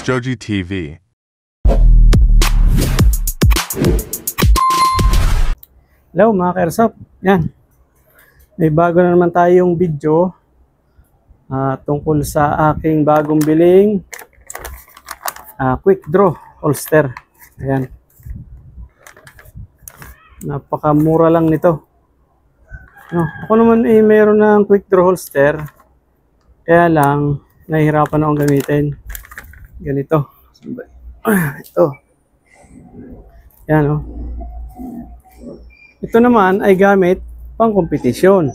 Joji TV. Hello mga ka-airsoft, yan. May bago na naman tayong video tungkol sa aking bagong biling quick draw holster. Ayan. Napakamura lang nito. No, ako naman mayroon ng quick draw holster. Kaya lang, nahihirapan akong gamitin. Ganito. Ito. Yan o. Ito naman ay gamit pang kompetisyon.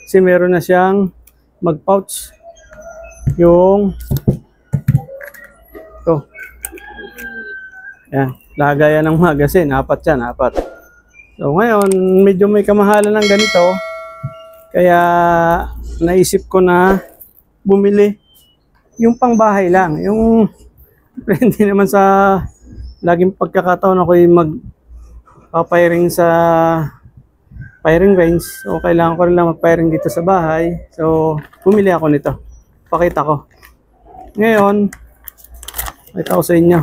Kasi meron na siyang mag-pouch. Yung ito. Yan. Lagayan ng magazine. Apat yan. Apat. So ngayon, medyo may kamahalan ng ganito. Kaya naisip ko na bumili yung pangbahay lang. Yung hindi naman sa laging pagkakataon ako yung magpapiring sa firing range. So kailangan ko rin lang mag-firing dito sa bahay. So bumili ako nito. Pakita ko. Ngayon, pakita ko sa inyo.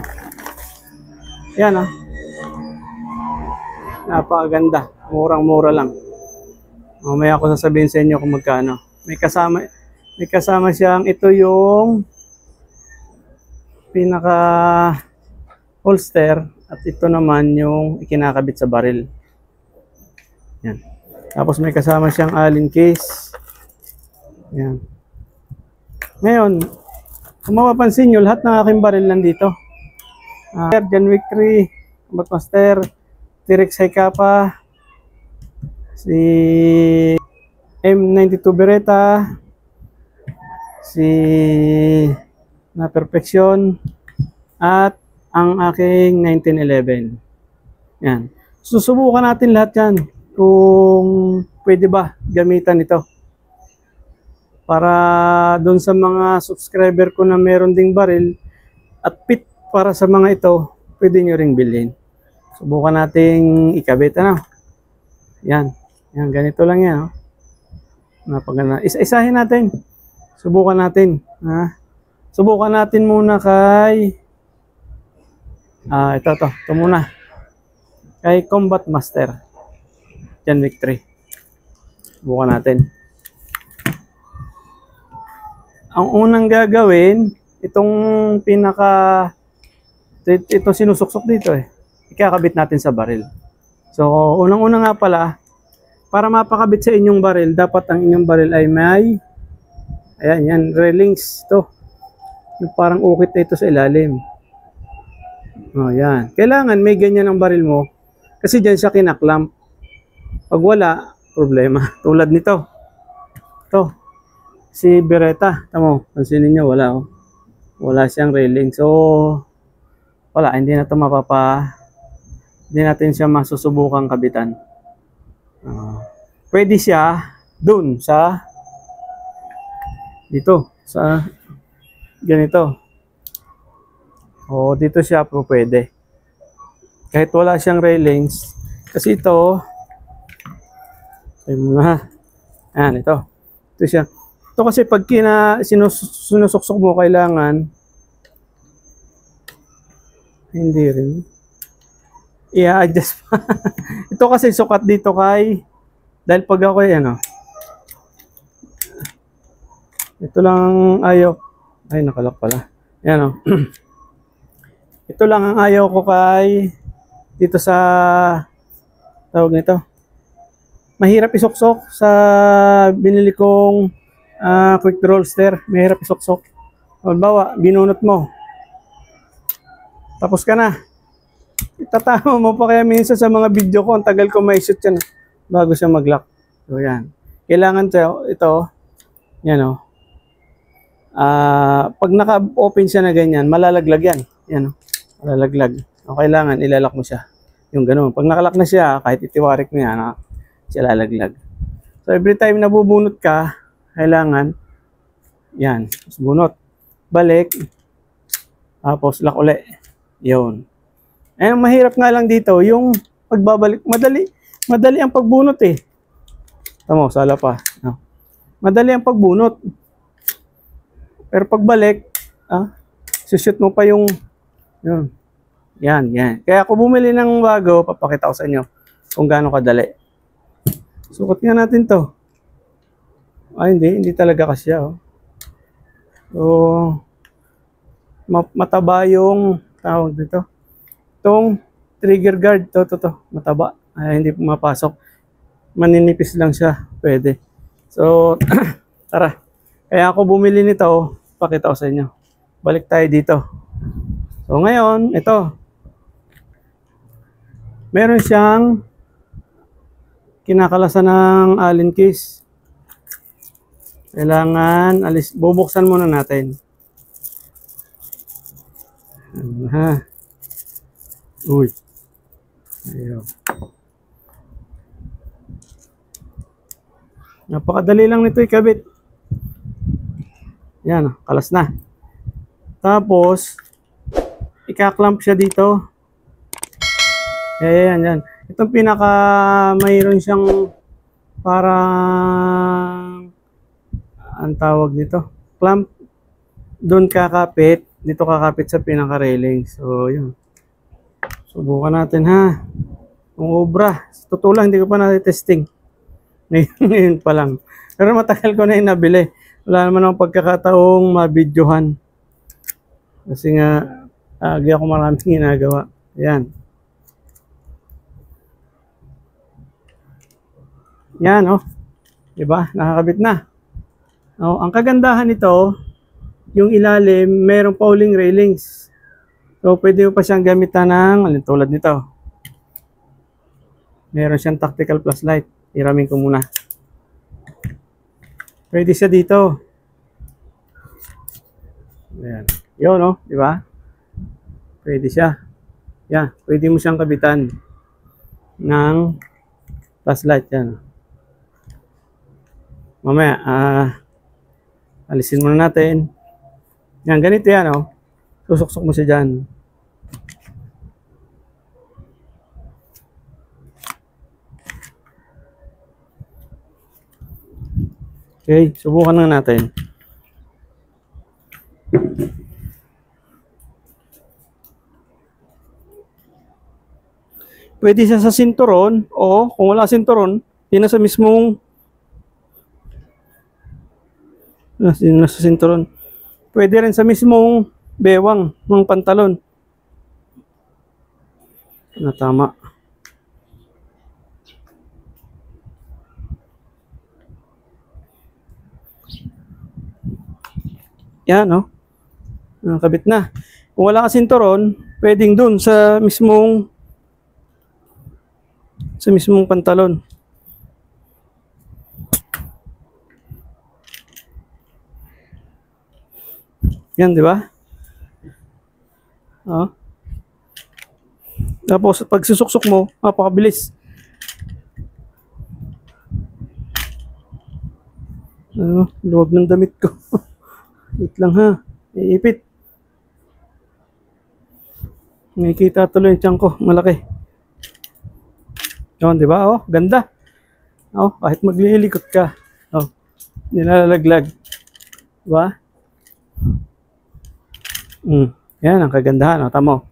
Yan ah. Napakaganda. Murang-mura lang. Mamaya ako sasabihin sa inyo kung magkano. May kasama siyang, ito yung pinaka holster at ito naman yung ikinakabit sa baril. Yan. Tapos may kasama siyang allen case. Yan. Ngayon, kung mapapansin nyo, lahat ng aking baril nandito. John Wick 3, Combat Master, T-Rex Hi-Capa, si M92 Beretta, si na Perfection, at ang aking 1911. Yan. Susubukan natin lahat yan kung pwede ba gamitan ito. Para doon sa mga subscriber ko na meron ding baril at pit para sa mga ito, pwede nyo ring bilhin. Subukan nating ikabit. Ano? Yan. Yan. Ganito lang yan. Oh. Napaganda. Isa-isahin natin. Subukan natin. Ha? Subukan natin muna kay ito muna. Kay Combat Master. John Wick 3. Subukan natin. Ang unang gagawin, itong ito sinusuksok dito eh. Ikakabit natin sa baril. So, unang-una nga pala, para mapakabit sa inyong baril, dapat ang inyong baril ay may ayan, yan, railings to. Yung parang ukit na ito sa ilalim. Oh, yan. Kailangan may ganyan ang baril mo kasi diyan siya kinaklamp. Pag wala, problema. Tulad nito. Ito. Si Beretta. Tamo, pansinin niyo, wala oh. Wala siyang railing. So, wala, hindi na ito hindi natin siya masusubukang kabitan. Pwede siya dun sa dito sa ganito. O dito siya po pwede. Kahit wala siyang railings kasi ito ayan ito. Ito siya. Ito kasi pag sinusuksok mo kailangan hindi rin. I-adjust pa. Ito kasi sukat dito kay dahil pag ako yan ito lang ayaw. Ay, nakalak pala. Yan o. Ito lang ang ayaw ko kay dito sa tawag nito. Mahirap isuksok sa binili kong quick draw holster. Mahirap isuksok. Halimbawa, binunot mo. Tapos ka na. Itatama mo pa kaya minsan sa mga video ko. Ang tagal ko may shoot yan bago siya mag-lock. So, yan. Kailangan ito. Yan o. Pag naka-open siya na ganyan, malalaglag yan. Yan o. Malalaglag. O, kailangan ilalak mo siya. Yung gano'n. Pag nakalock na siya, kahit itiwarik mo yan, siya lalaglag. So, every time na bubunot ka, kailangan, yan. Bunot. Balik. Tapos, lock uli. Yun. Eh, mahirap nga lang dito, yung pagbabalik, madali ang pagbunot eh. Tama, sala pa. Madali ang pagbunot. Pero pagbalik, Sushoot mo pa yung, yun. Yan. Kaya kung bumili ng bago, papakita ko sa inyo kung gaano kadali. Sukat nga natin to. Ay, hindi talaga kasya, oh. So, mataba yung tawag dito. Itong trigger guard, to. Mataba. Ay, hindi pumapasok. Maninipis lang siya. Pwede. So, tara. Kaya ako bumili nito, pakita ko sa inyo. Balik tayo dito. So, ngayon, ito. Meron siyang kinakalasan ng Allen keys. Kailangan bubuksan muna natin. Ha. Uy. Ayun. Napakadali lang nito ikabit. Yan, kalas na. Tapos, ika-clamp siya dito. Yan. Itong mayroon siyang parang ang tawag nito, clamp. Doon kakapit, dito kakapit sa pinaka-railing. So, yun. Subukan natin ha. Kung obra. Totoo lang, hindi ko pa na-testing. Ngayon pa lang. Pero matagal ko na yung nabili. Wala naman akong pagkakataong mabidyohan. Kasi nga, agi ako maraming ginagawa. Ayan. Yan, oh. Diba? Nakakabit na. Oh, ang kagandahan nito, yung ilalim, mayroong fouling railings. So, pwede mo pa siyang gamitan ng, tulad nito. Meron siyang tactical plus light. Iramin ko muna. Pwede siya dito. Ayan. Yun, no? Diba? Pwede siya. Yan. Pwede mo siyang kabitan ng plus light. Yan. Mamaya, alisin muna natin. Yan, ganito yan, oh. Susuksok mo siya dyan. Okay, subukan na natin. Pwede siya sa sinturon o kung wala sinturon, yun na sa mismong nasa sinturon. Pwede rin sa mismong bewang ng pantalon. Na tama. Yan, no? Nakabit na. Kung wala ka sinturon, pwedeng dun sa mismong pantalon. Yan, di ba? Oh. Tapos, pag susuksok mo, mapakabilis. Luwag ng damit ko. Wait lang ha. Iipit. Nakikita tuloy yung tiyan ko. Malaki. Yun, di ba? Oh, ganda. Oh, kahit maglilikot ka. Oh, nilalaglag. Di ba? Yan ang kagandahan. Tamo.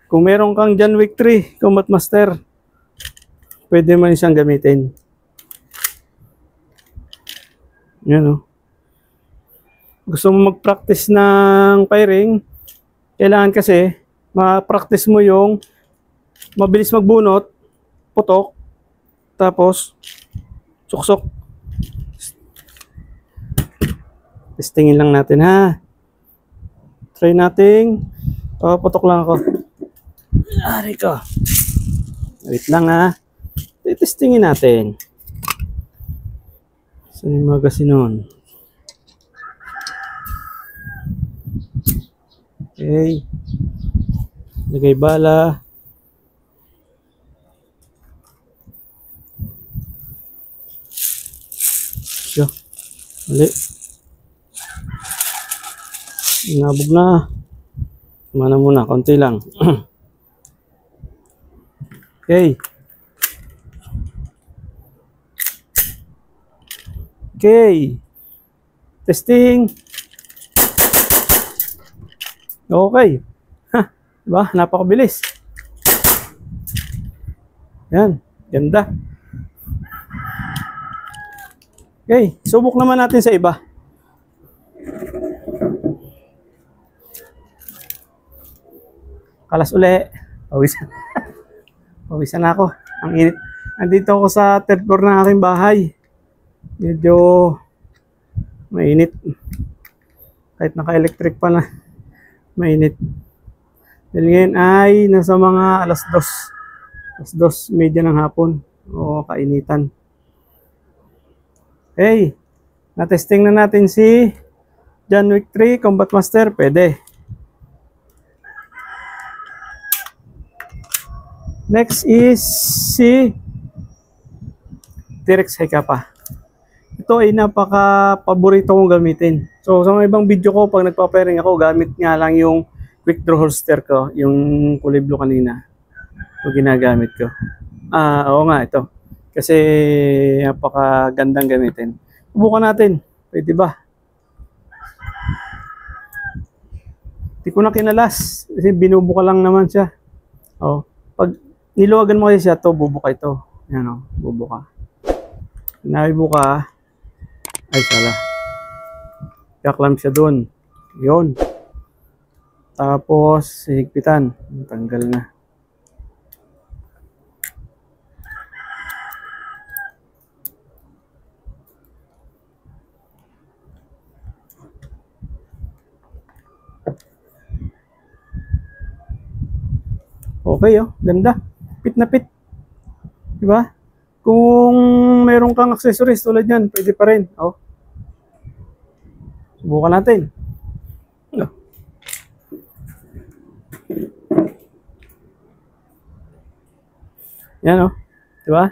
Kung meron kang John Wick 3, Combat Master, pwede mo siyang gamitin. Yan, oh. Gusto mo mag-practice ng firing, kailangan kasi ma-practice mo yung mabilis magbunot, putok, tapos suksok. Testingin lang natin ha. Try nating putok lang ako. Ari ko. Wait lang ha. Testingin natin. Saan yung magazine nun? Okay. Lagay bala. Siya. Mali. Inabog na. Mana muna, konti lang. Okay. Okay. Testing. Okay. Ha, diba? Napakabilis. Yan. Ganda. Okay. Subok naman natin sa iba. Kalas uli. Pawisan. Pawisan na ako. Ang init. Nandito ako sa third floor ng aking bahay. Medyo mainit. Kahit naka-electric pa na. Mainit. Dahil ngayon ay nasa mga alas 2. Alas 2:30 ng hapon. O kainitan. Okay. Na-testing na natin si John Wick 3 Combat Master. Pwede. Next is si T-Rex Haikapa. Ito ay napaka-paborito kong gamitin. So sa mga ibang video ko, pag nagpa-pairing ako, gamit nga lang yung quick draw holster ko, yung kulay blue kanina. Ito ginagamit ko. Oo nga, ito. Kasi napaka-gandang gamitin. Subukan natin. Pwede ba? Hindi ko na kinalas. Kasi binubuka lang naman siya. Oh, pag niluwagan mo kasi siya, to bubuka ito. Yan o, bubuka. Nabibuka, ay sala. Kaklam siya doon. Yun. Tapos, higpitan. Tanggal na. Okay, oh. Ganda. Pit na pit. Diba? Kung meron kang accessories tulad yan, pwede pa rin. Oh. Subukan natin. Oh. Yan, oh. Diba?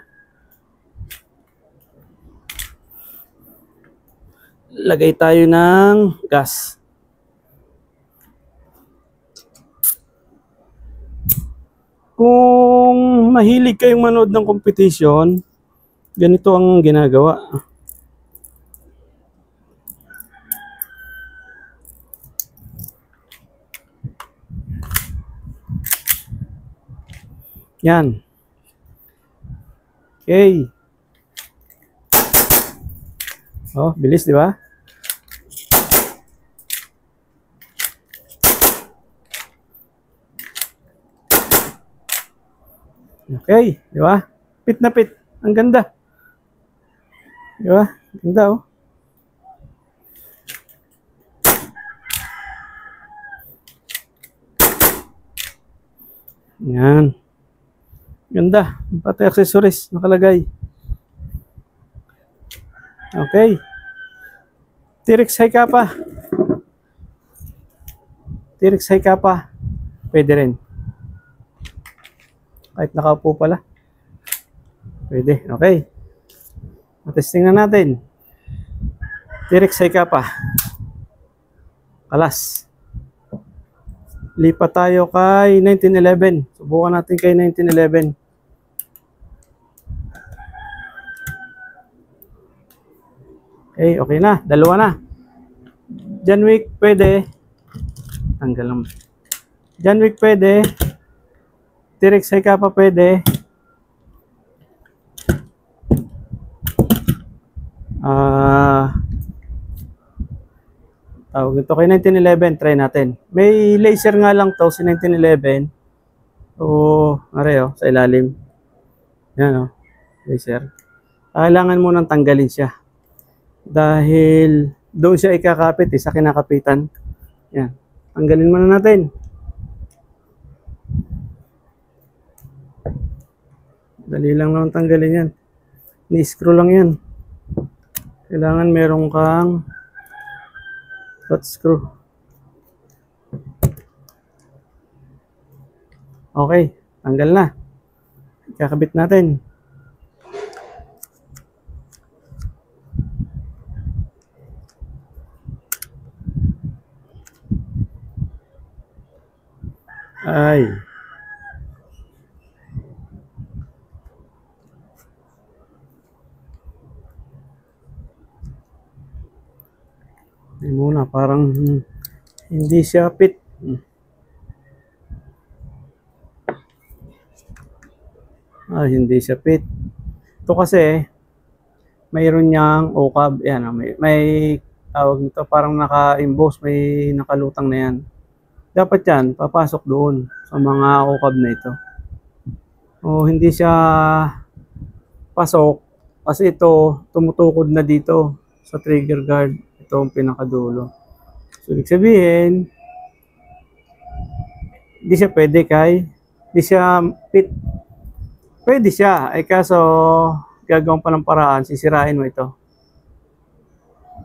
Lagay tayo ng gas. Kung mahilig kayong manood ng competition, ganito ang ginagawa. Yan. Okay. Oh, bilis, di ba? Okay, di ba? Pit na pit. Ang ganda. Di ba? Ganda, oh. Yan. Ganda. Pati accessories nakalagay. Okay. T-Rex Haikapa. T-Rex Haikapa. Pwede rin. Kahit nakaupo pala. Pwede. Okay. Matesting na natin. T-Rex Haikapa. Kalas. Lipat tayo kay 1911. Subukan natin kay 1911. Okay, okay na. Dalawa na. John Wick pwede. Tanggal lang. John Wick pwede. T-Rex Haikapa pwede. Tawag ito kay 1911. Try natin. May laser nga lang to si 1911. O, are sa ilalim. Yan o. Laser. Kailangan mo nang tanggalin siya. Dahil doon siya ikakapit sa kinakapitan. Yan. Tanggalin muna natin. Dali lang naman tanggalin yan. Ni-screw lang yan. Kailangan meron kang dot screw. Okay. Tanggal na. Ikakabit natin. Ay. Ay muna, parang hindi siya fit. Hindi siya fit. Ito kasi, mayroon niyang ukab. Yan, may tawag nito, parang naka-emboss, may nakalutang na yan. Dapat yan, papasok doon sa mga ukab na ito. O hindi siya pasok kasi ito tumutukod na dito sa trigger guard. Ito ang pinakadulo. So, ibig sabihin, hindi siya pwede hindi siya fit. Pwede siya, ay kaso gagawin pa ng paraan, sisirain mo ito.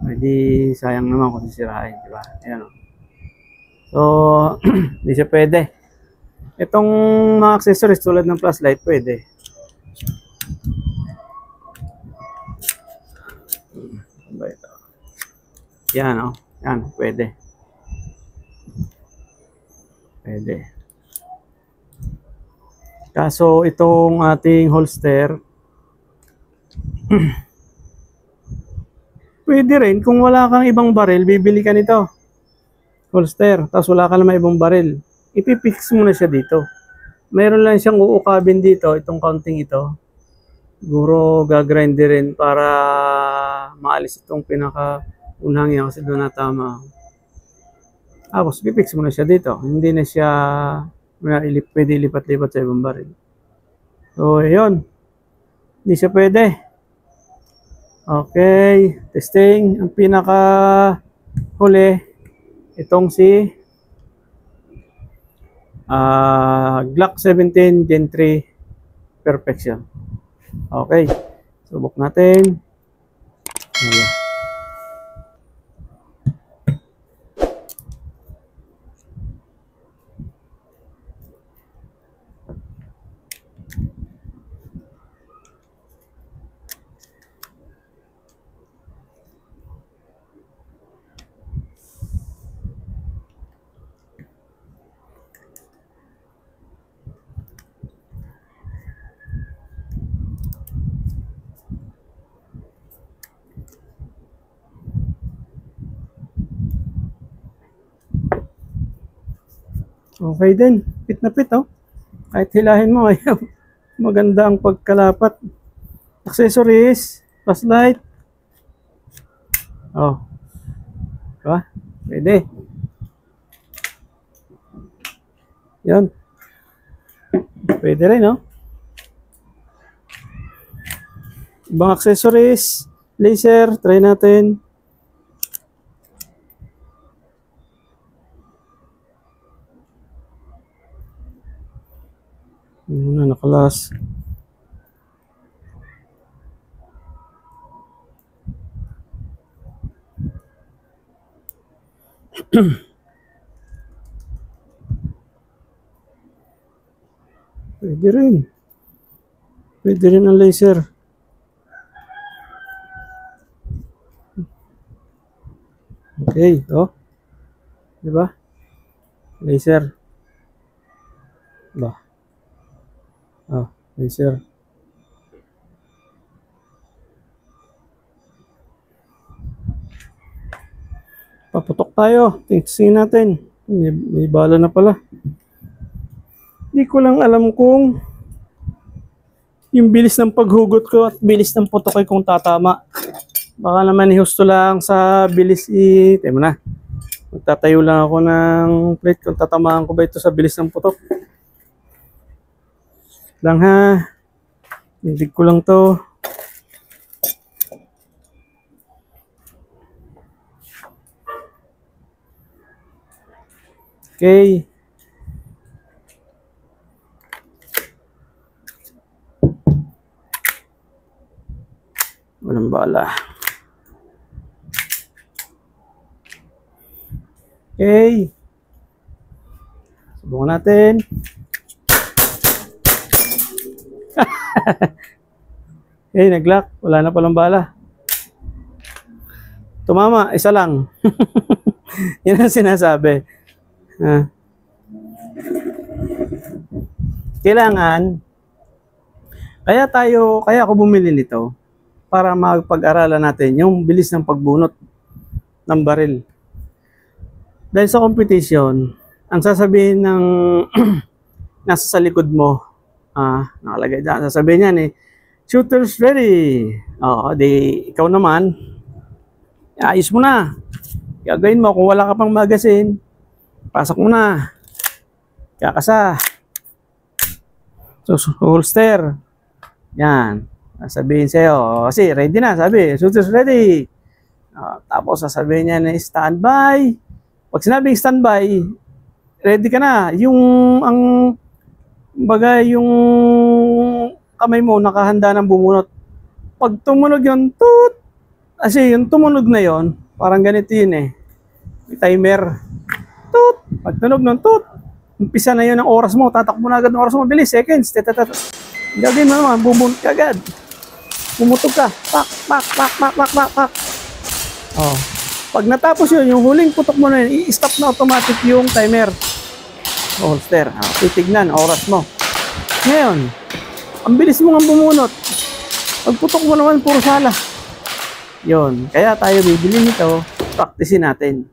Hindi sayang naman kung sisirain, di ba? Ayan. So, hindi siya pwede. Itong mga accessories tulad ng flashlight, pwede. Yan, oh. Yan, pwede. Pwede. Kaso itong ating holster, pwede rin kung wala kang ibang baril, bibili ka nito. Holster, tapos wala ka naman ibang baril. Ipipix mo na siya dito. Meron lang siyang uukabin dito, itong counting ito. Siguro gagrind rin para maalis itong pinaka-unang yan kasi doon natama. Tapos pipix mo na siya dito. Hindi na siya pwede ilipat-lipat sa ibang baril. So, yun. Hindi siya pwede. Okay. Testing. Ang pinaka-huli, itong si Glock 17 Gen 3 Perfection. Okay. Subok natin. Ayan. Okay din. Fit na fit, oh. Kahit hilahin mo, ayaw. Maganda ang pagkalapat. Accessories, flashlight. Oh. Diba? Pwede. Yan. Pwede rin, no? Ibang accessories, laser, try natin. Muna nakalas. Pwede rin. Pwede rin ang laser. Okay, oh. Diba? Laser. Ba. Oh, laser. Paputok tayo. Tingnan natin. May bala na pala. Hindi ko lang alam kung yung bilis ng paghugot ko at bilis ng putok ay kung tatama. Baka naman husto lang sa bilis Temo na. Magtatayo lang ako ng plate kung tatamaan ko ba ito sa bilis ng putok. Lang ha. Hindi ko lang to. Okay. Walang bala. Okay. Subukan natin. Okay, nag-lock. Wala na palang bala. Tumama, isa lang. Yan ang sinasabi. Kailangan, kaya ako bumili nito para mapag-aralan natin yung bilis ng pagbunot ng baril. Dahil sa competition, ang sasabihin ng nasa sa likod mo, Nakalagay dyan. Sasabihin niyan eh, shooters ready. Di ikaw naman, ayos mo na. Gagawin mo, kung wala ka pang magazine, pasok mo na. Kakasa. So, holster. Yan. Sasabihin sa'yo, kasi ready na, sabi, shooters ready. Tapos sasabihin niya na standby. Pag sinabing standby, ready ka na. Yung kamay mo nakahanda ng bumunot. Pag tumunog yun, toot. Kasi yung tumunog na yon, parang ganito yun eh. May timer. Toot. Pag tunog nun, toot. Umpisa na yun ang oras mo. Tatakbo na agad ng oras mo. Bilis, seconds. Gagawin mo naman, bumunot ka agad. Bumutog ka. Pak, pak, pak, pak, pak, pak, pak. Pag natapos yun, yung huling putok mo na yun, i-stop na automatic yung timer. Holster. Titignan, oras mo. Ngayon, ang bilis mo nga bumunot. Pag putok mo naman, puro sala. Yun. Kaya tayo bibili nito, practicein natin.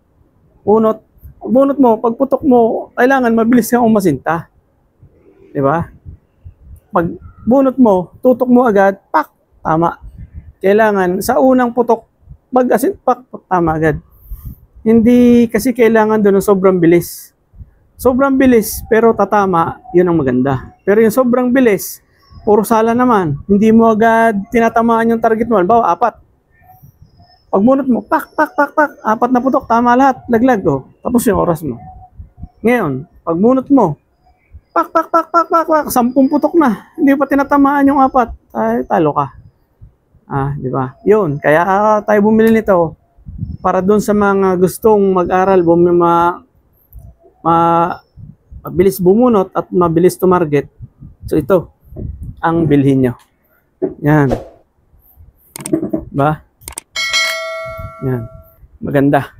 Bunot mo, pag putok mo, kailangan mabilis kang umasinta. Diba? Pag bunot mo, tutok mo agad, pak, tama. Kailangan, sa unang putok, mag-asin, pak, tama agad. Hindi kasi kailangan doon ng sobrang bilis. Sobrang bilis, pero tatama, yun ang maganda. Pero yung sobrang bilis, puro sala naman. Hindi mo agad tinatamaan yung target mo. Halimbawa, 4. Pag bunot mo, pak, pak, pak, pak, 4 na putok, tama lahat, laglag. Tapos yung oras mo. Ngayon, pag bunot mo, pak, pak, pak, pak, pak, pak, 10 putok na. Hindi pa tinatamaan yung 4. Ay, talo ka. Di ba? Yun, kaya tayo bumili nito para doon sa mga gustong mag-aral, mabilis bumunot at mabilis tumarget. So ito ang bilhin nyo. Yan. Ba? Yan. Maganda.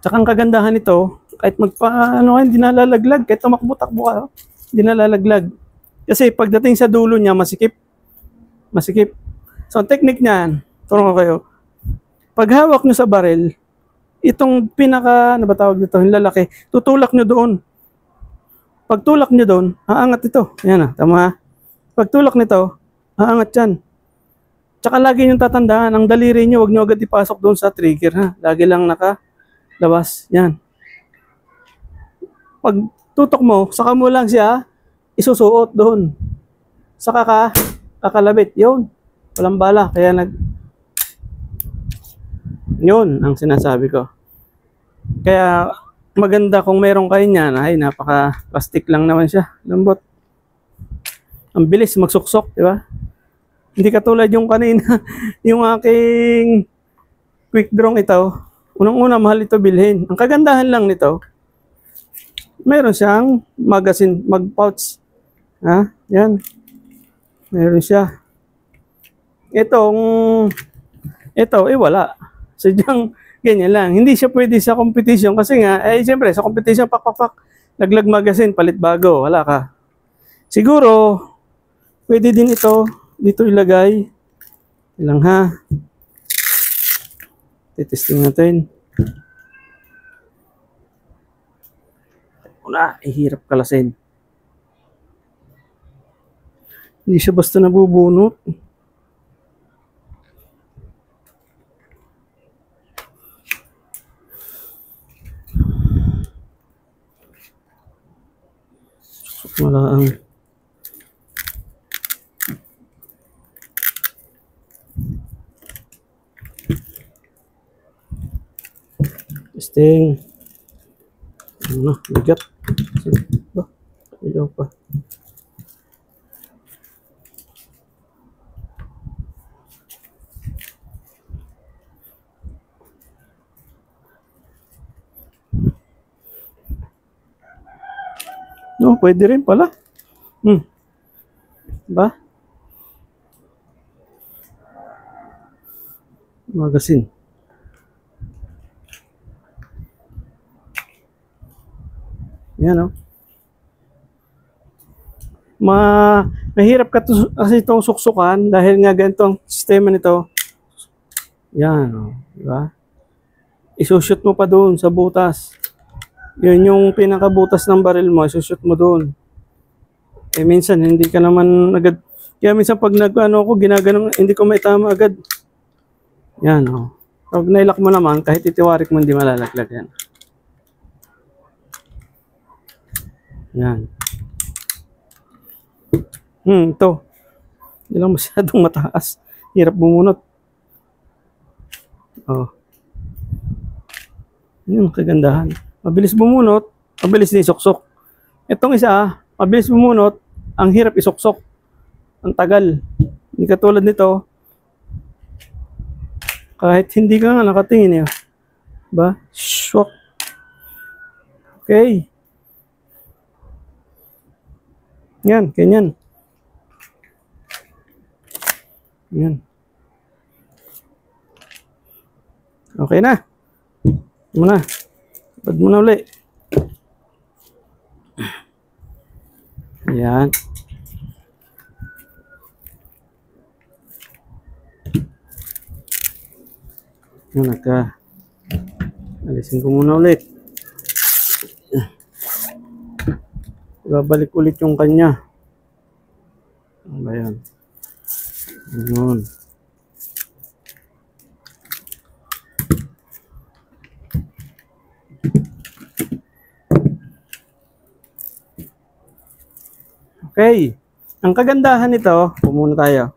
Tsaka ang kagandahan nito, kahit hindi nalalaglag, kahit tumakbo-takbo ka, hindi nalalaglag. Kasi pagdating sa dulo niya, masikip. So ang technique niyan, turo ko kayo. Pag hawak nyo sa baril, itong tawag dito, yung lalaki, tutulak nyo doon. Pag tulak nyo doon, haangat ito. Ayan tama ha. Pag tulak nito, haangat yan. Tsaka lagi nyo tatandaan, ang daliri nyo, huwag nyo agad ipasok doon sa trigger ha. Lagi lang nakalabas. Yan. Pag tutok mo, saka mo lang siya, isusuot doon. Saka kakalabit. Yun. Walang bala. Kaya yun ang sinasabi ko. Kaya maganda kung meron kayo niyan. Ay, napaka-plastic lang naman siya. Lambot. Ang bilis magsuksok, di ba? Hindi katulad yung kanina, yung aking quick draw ito. Unang-una, mahal ito bilhin. Ang kagandahan lang nito, meron siyang magazine, mag-pouch. Yan. Meron siya. Ito, wala. Sadyang ganyan lang. Hindi siya pwede sa competition kasi nga, siyempre, sa competition, pak, laglag magazine, palit bago, wala ka. Siguro, pwede din ito, dito ilagay. Ilang ha. Titesting natin. Hirap kalasin. Hindi siya basta nabubunot. Wala ang testing. Bigat. Ayaw pa. No, pwede rin pala. Ba? Magazine. Yan mahirap kasi itong suksukan dahil nga ganito ang sistema nito. Yan di ba? Isushoot mo pa doon sa butas. Yun yung pinakabutas ng baril mo, isushoot mo doon. Eh minsan hindi ka naman agad. Kaya minsan pag nag-ano ako, ginaganong hindi ko maitama agad. Yan oh. Pag nailak mo naman, kahit itiwarik mo hindi malalaglag yan. Yan. Ito. Hindi lang masyadong mataas. Hirap bumunot. Oh. Yun, kagandahan. Mabilis bumunot, mabilis din isuksok. Itong isa, mabilis bumunot, ang hirap isuksok. Ang tagal. Hindi katulad nito. Kahit hindi ka nga nakatingin eh. Ba? Shock. Okay. Yan, ganyan. Yan. Okay na. Muna. Bad mo na uli. Yan. Yan naka. Alisin ko muna ulit. Babalik ulit yung kanya. Ano ba yan? Yun. Okay. Ang kagandahan nito, pumuna tayo.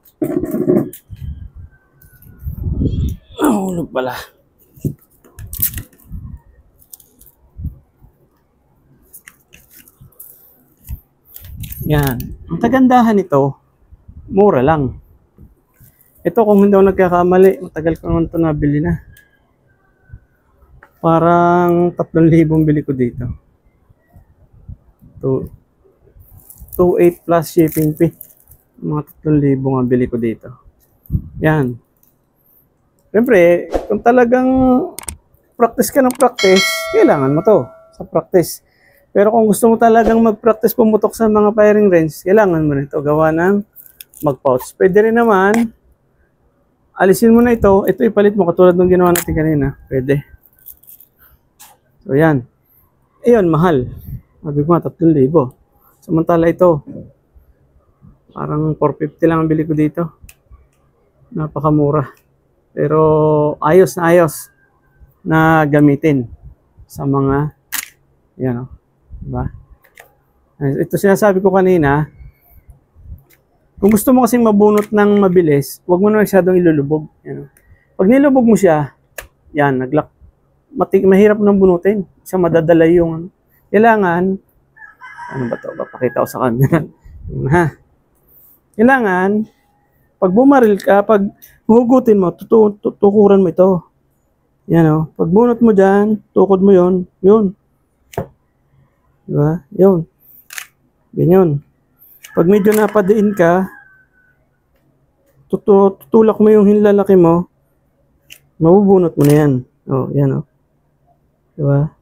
Hulog pala. Yan. Ang kagandahan nito, mura lang. Ito kung hindi ako nagkakamali, matagal ko naman ito nabili na. Parang 3,000 bili ko dito. 2,800 plus shipping fee. Mga 3,000 ang bili ko dito. Yan. Siyempre, kung talagang practice ka ng practice, kailangan mo to sa practice. Pero kung gusto mo talagang mag-practice pumutok sa mga firing range, kailangan mo nito gawa ng mag-pouch. Pwede rin naman, alisin mo na ito ipalit mo katulad ng ginawa natin kanina. Pwede. So yan. Ayun, mahal. Sabi ko nga, 3,000. Samantala ito, parang 450 lang ang bili ko dito. Napakamura. Pero ayos na gamitin sa mga, yan o. Diba? Ito sinasabi ko kanina, kung gusto mo kasing mabunot ng mabilis, huwag mo na masyadong ilulubog. Yan o. Pag nilubog mo siya, yan, mahirap nang bunutin. Siya madadala yung, kailangan, ano ba to? Papakita ko sa camera. Kailangan, pag bumaril ka, pag hugutin mo, tukuran mo ito. Yan o. Pag bunot mo dyan, tukod mo yun. Yun. Diba? Yun. Ganyan. Pag medyo napadiin ka, tutulak mo yung hinlalaki mo, mabubunot mo na yan. O, yan o. Diba?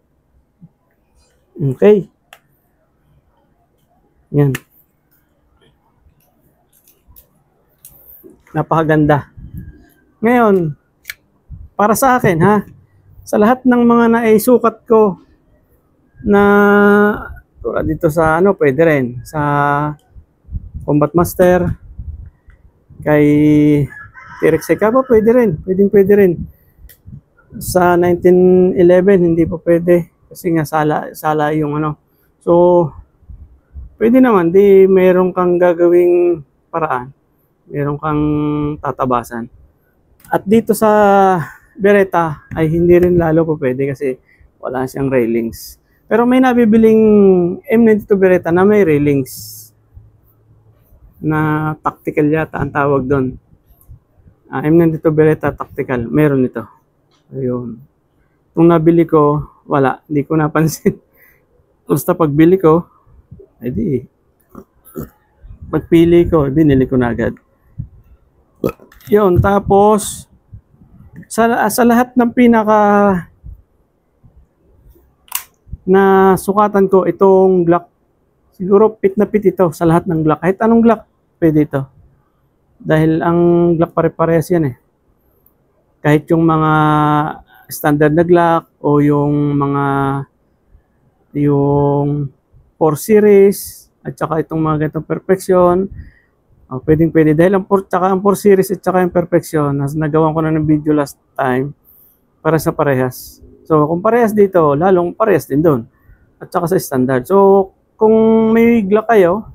Okay. Yan. Napakaganda. Ngayon, para sa akin ha, sa lahat ng mga naisukat ko na tulad dito sa ano, pwede rin sa Combat Master, kay T-Rex Sekaba, pwede rin, pwede rin. Sa 1911 hindi pa pwede kasi nga sala yung ano. So pwede naman, di meron kang gagawing paraan, meron kang tatabasan. At dito sa Beretta ay hindi rin lalo po pwede kasi wala siyang railings. Pero may nabibiling M92 Beretta na may railings na tactical yata ang tawag doon. M92 Beretta tactical, meron ito. Ayun. Kung nabili ko, wala, hindi ko napansin. Basta pagbili ko, edi pagpili ko, binili ko na agad. Yun, tapos sa lahat ng pinaka na sukatan ko, itong Glock, siguro pit na pit ito sa lahat ng Glock. Kahit anong Glock, pwede ito. Dahil ang Glock pare-parehas yan eh. Kahit yung mga standard na Glock o yung 4 series, at saka itong mga ganitong perfection. Pwede dahil ang 4 series at saka yung perfection, nagawan ko na ng video last time para sa parehas. So kung parehas dito, lalong parehas din doon at saka sa standard. So kung may Glock kayo,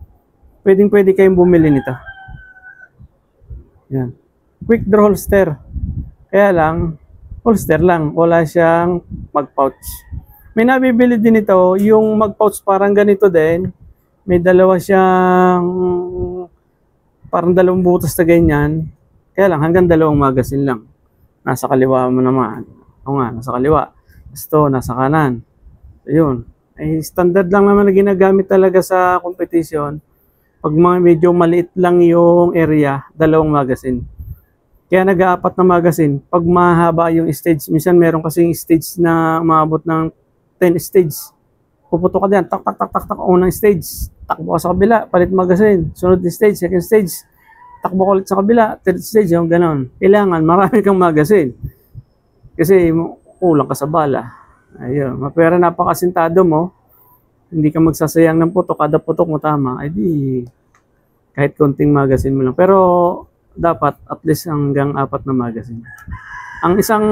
pwede kayong bumili nito. Yan. Quick draw holster. Kaya lang, holster lang. Wala siyang mag-pouch. May nabibili din ito, yung mag-pouch parang ganito din. May dalawa siyang, parang dalawang butas na ganyan. Kaya lang, hanggang 2 magazine lang. Nasa kaliwa mo naman. O nga, nasa kaliwa. Ito, nasa kanan. Ayun. Standard lang naman na ginagamit talaga sa competition. Pag medyo maliit lang yung area, 2 magazine. Kaya nag-4 na magazine. Pag mahaba yung stage, minsan meron kasing stage na umabot ng 10 stage. Puputo ka diyan, tak, unang stage. Takbo ka sa kabila, palit magazine. Sunod stage, second stage. Takbo ka ulit sa kabila, third stage, yung ganon. Kailangan, marami kang magazine. Kasi kulang ka sa bala. Ayun, mapera napakasintado mo. Hindi ka magsasayang ng putok, kada putok mo tama, ay di kahit konting magazine mo lang. Pero dapat at least hanggang 4 na magazine. Ang isang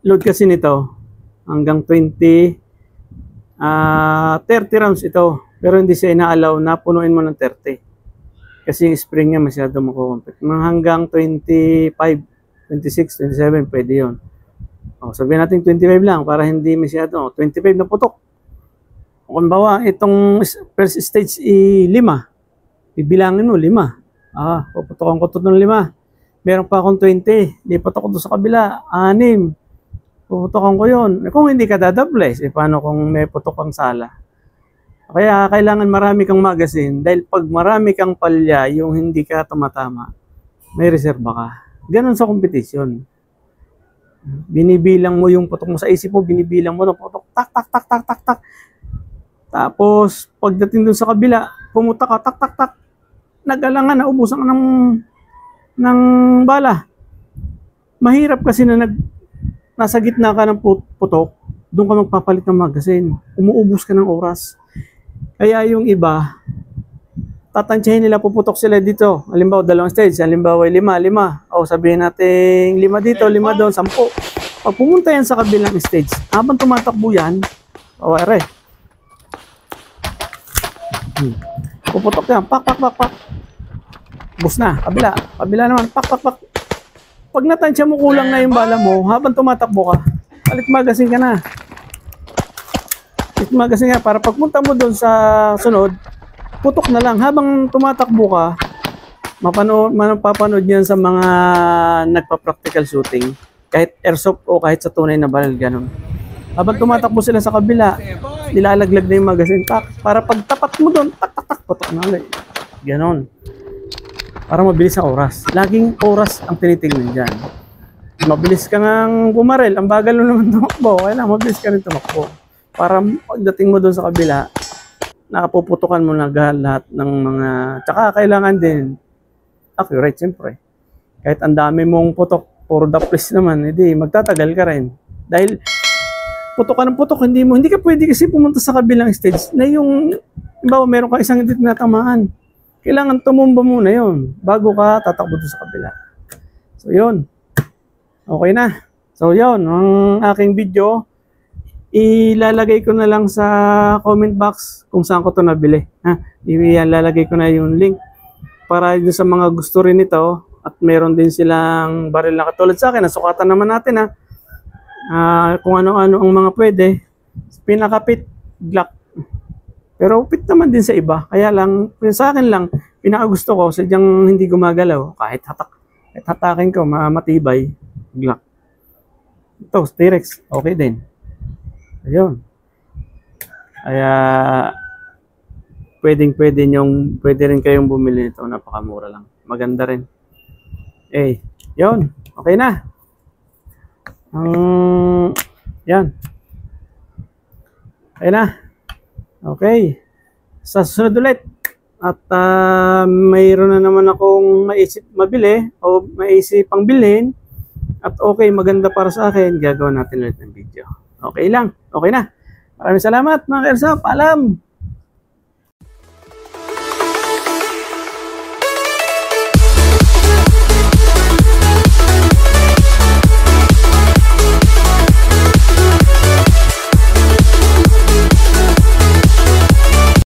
load kasi nito hanggang 30 rounds ito. Pero hindi siya ina-allow na punuin mo ng 30. Kasi yung spring niya masyado makukumpit. Hanggang 25, 26, 27 pwede yun. Sabihin natin 25 lang para hindi masyado. 25 na putok. Kung bawa, itong first stage 5. Bibilangin mo 5. Puputokan ko ito ng 5. Meron pa akong 20. Lipat ako doon sa kabila. 6. Puputokan ko yun. Kung hindi ka dadables, paano kung may putok ang sala? Kaya kailangan marami kang magazine. Dahil pag marami kang palya, yung hindi ka tumatama, may reserba ka. Ganon sa competition. Binibilang mo yung putok mo sa isip mo, binibilang mo ng putok, tak, tak, tak, tak, tak, tak. Tapos, pagdating dun sa kabila, pumunta ka, tak, tak, tak. Nag-alangan, naubusan ka ng bala. Mahirap kasi na nasa gitna ka ng putok, doon ka magpapalit ng magazine. Umuubos ka ng oras. Kaya yung iba, tatansyahin nila, puputok sila dito. Halimbawa, 2 stage. Halimbawa, 5. Sabihin natin 5 dito, 5 doon, 10. Pag pumunta yan sa kabilang stage, habang tumatakbo yan, puputok yan, pak, pak, pak, pak. Bus na, kabila naman, pak, pak, pak. Pag natansya mo kulang na yung bala mo, habang tumatakbo ka, palit magazine ka na. Palit magazine ka, para pagpunta mo doon sa sunod, putok na lang. Habang tumatakbo ka, mapapanood yan sa mga nagpa-practical shooting. Kahit airsoft o kahit sa tunay na baril, ganun. Habang tumatakbo sila sa kabila, nilalaglag na yung magazine. Para pag tapat mo doon, tak, tak, tak, putok na ulit. Ganon. Para mabilis ang oras. Laging oras ang tinitingnan dyan. Mabilis ka ngang bumaril. Ang bagal mo naman tumakbo. Kaya mabilis ka rin tumakbo. Para pagdating mo doon sa kabila, nakapuputukan mo na lahat ng mga... Tsaka kailangan din accurate, siyempre. Kahit ang dami mong putok, puro daplis naman, hindi, magtatagal ka rin. Dahil putok ka ng putok, hindi ka pwede kasi pumunta sa kabilang stage na yung, bawa meron ka isang hindi tinatamaan. Kailangan tumumba muna yun bago ka tatakbo sa kabila. So yun. Okay na. So yun, ang aking video, ilalagay ko na lang sa comment box kung saan ko ito nabili. Ilalagay ko na yung link para yun sa mga gusto rin ito at meron din silang baril na katulad sa akin. Nasukatan naman natin kung ano-ano ang mga pwede. Pinakapit, Glock. Pero fit naman din sa iba. Kaya lang, sa akin lang, pinakagusto ko, sadyang hindi gumagalaw. Kahit hatakin ko, matibay, Glock. Ito, T-Rex, okay din. Ayun. Kaya, pwede rin kayong bumili nito. Napakamura lang. Maganda rin. Yun. Okay na. Yan. Okay na. Okay. Sa susunod ulit. At mayroon na naman akong maisip mabili o maisip pang bilhin. At okay, maganda para sa akin. Gagawa natin ulit ng video. Okay lang. Okay na. Maraming salamat mga ka-airsoft. Paalam.